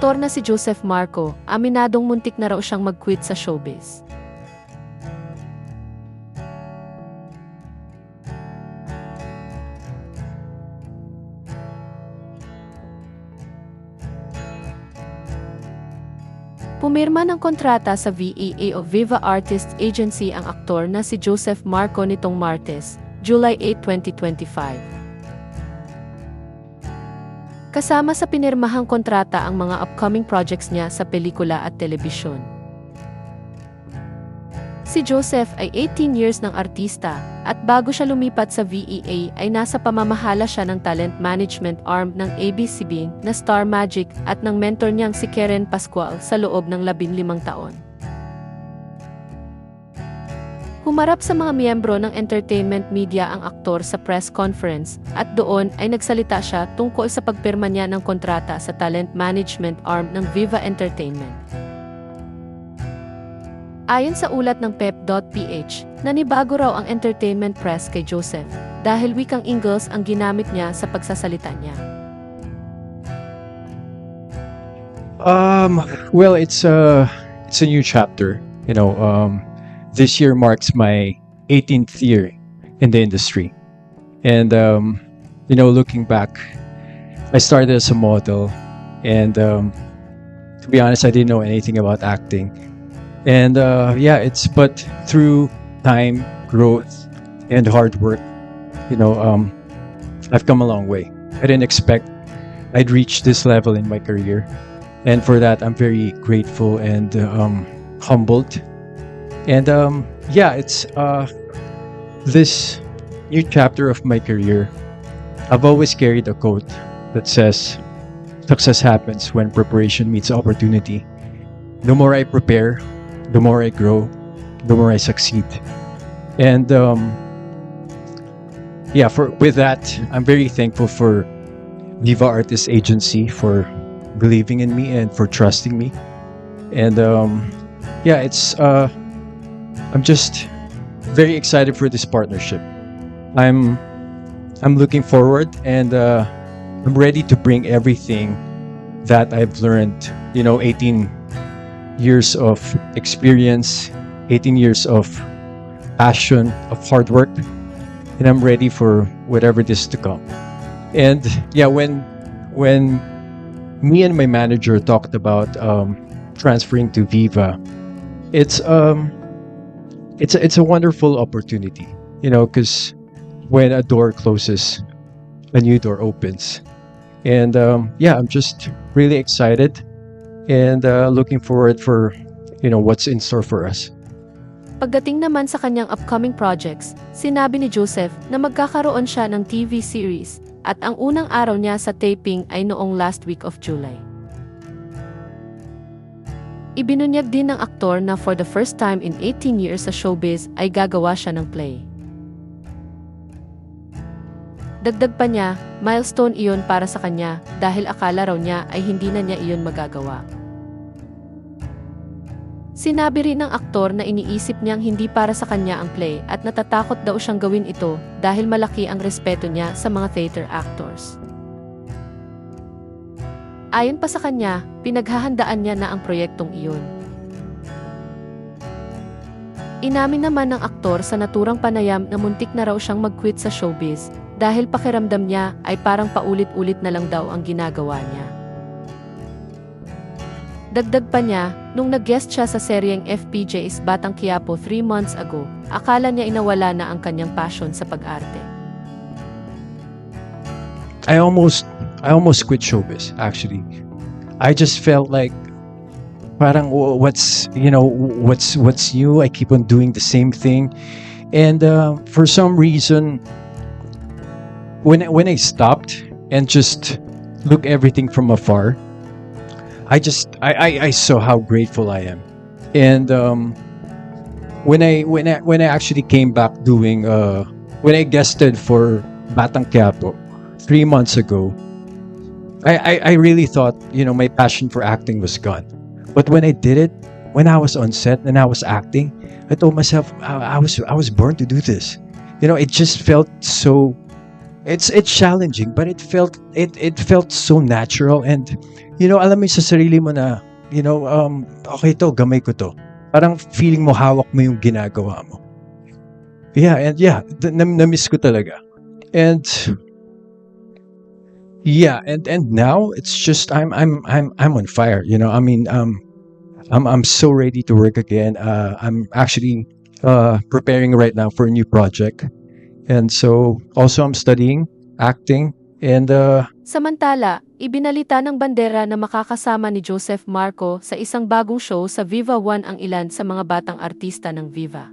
aktor na si Joseph Marco, aminadong muntik na raw siyang mag-quit sa showbiz. Pumirma ng kontrata sa VEA o Viva Artists Agency ang aktor na si Joseph Marco nitong Martes, July 8, 2025. Kasama sa pinirmahang kontrata ang mga upcoming projects niya sa pelikula at telebisyon. Si Joseph ay 18 years ng artista at bago siya lumipat sa VEA ay nasa pamamahala siya ng talent management arm ng ABS-CBN na Star Magic at ng mentor niyang si Keren Pascual sa loob ng 15 taon. Humarap sa mga miyembro ng entertainment media ang aktor sa press conference at doon ay nagsalita siya tungkol sa pagpirma niya ng kontrata sa talent management arm ng Viva Entertainment. Ayon sa ulat ng pep.ph, nanibago raw ang entertainment press kay Joseph dahil wikang Ingles ang ginamit niya sa pagsasalita niya. Well, it's a new chapter. This year marks my 18th year in the industry, and looking back, I started as a model, and to be honest, I didn't know anything about acting. And but through time, growth, and hard work, I've come a long way. I didn't expect I'd reach this level in my career, and for that, I'm very grateful and humbled. And it's this new chapter of my career. I've always carried a quote that says, "Success happens when preparation meets opportunity." The more I prepare, the more I grow, the more I succeed. And with that, I'm very thankful for Viva Artists Agency for believing in me and for trusting me. And I'm just very excited for this partnership. I'm looking forward, and I'm ready to bring everything that I've learned. 18 years of experience, 18 years of passion, of hard work, and I'm ready for whatever this to come. And when me and my manager talked about transferring to Viva, it's a wonderful opportunity, because when a door closes, a new door opens. And I'm just really excited and looking forward for what's in store for us. Pagdating naman sa kanyang upcoming projects, sinabi ni Joseph na magkakaroon siya ng TV series at ang unang araw niya sa taping ay noong last week of July. Ibinunyag din ng aktor na for the first time in 18 years sa showbiz ay gagawa siya ng play. Dagdag pa niya, milestone iyon para sa kanya dahil akala raw niya ay hindi na niya iyon magagawa. Sinabi rin ng aktor na iniisip niyang hindi para sa kanya ang play at natatakot daw siyang gawin ito dahil malaki ang respeto niya sa mga theater actors. Ayon pa sa kanya, pinaghahandaan niya na ang proyektong iyon. Inamin naman ng aktor sa naturang panayam na muntik na raw siyang mag-quit sa showbiz dahil pakiramdam niya ay parang paulit-ulit na lang daw ang ginagawa niya. Dagdag pa niya, nung nag-guest siya sa seryeng FPJ's Batang Quiapo 3 months ago, akala niya inawala na ang kanyang passion sa pag-arte. I almost quit showbiz, actually. I just felt like parang what's new? I keep on doing the same thing, and for some reason, when I stopped and just look everything from afar, I saw how grateful I am. And when I actually came back doing when I guested for Batang Quiapo 3 months ago, I really thought my passion for acting was gone. But when I did it, when I was on set and I was acting, I told myself I was born to do this. It just felt so. It's challenging, but it felt so natural, and alam mo sa sarili mo na, okay to, gamay ko to. Parang feeling mo hawak mo yung ginagawa mo. Yeah, and yeah, na-miss ko talaga. And yeah, and now it's just I'm on fire, I mean, I'm so ready to work again. I'm actually preparing right now for a new project. And so also I'm studying acting and Samantala, ibinalita ng bandera na makakasama ni Joseph Marco sa isang bagong show sa Viva One ang ilan sa mga batang artista ng Viva.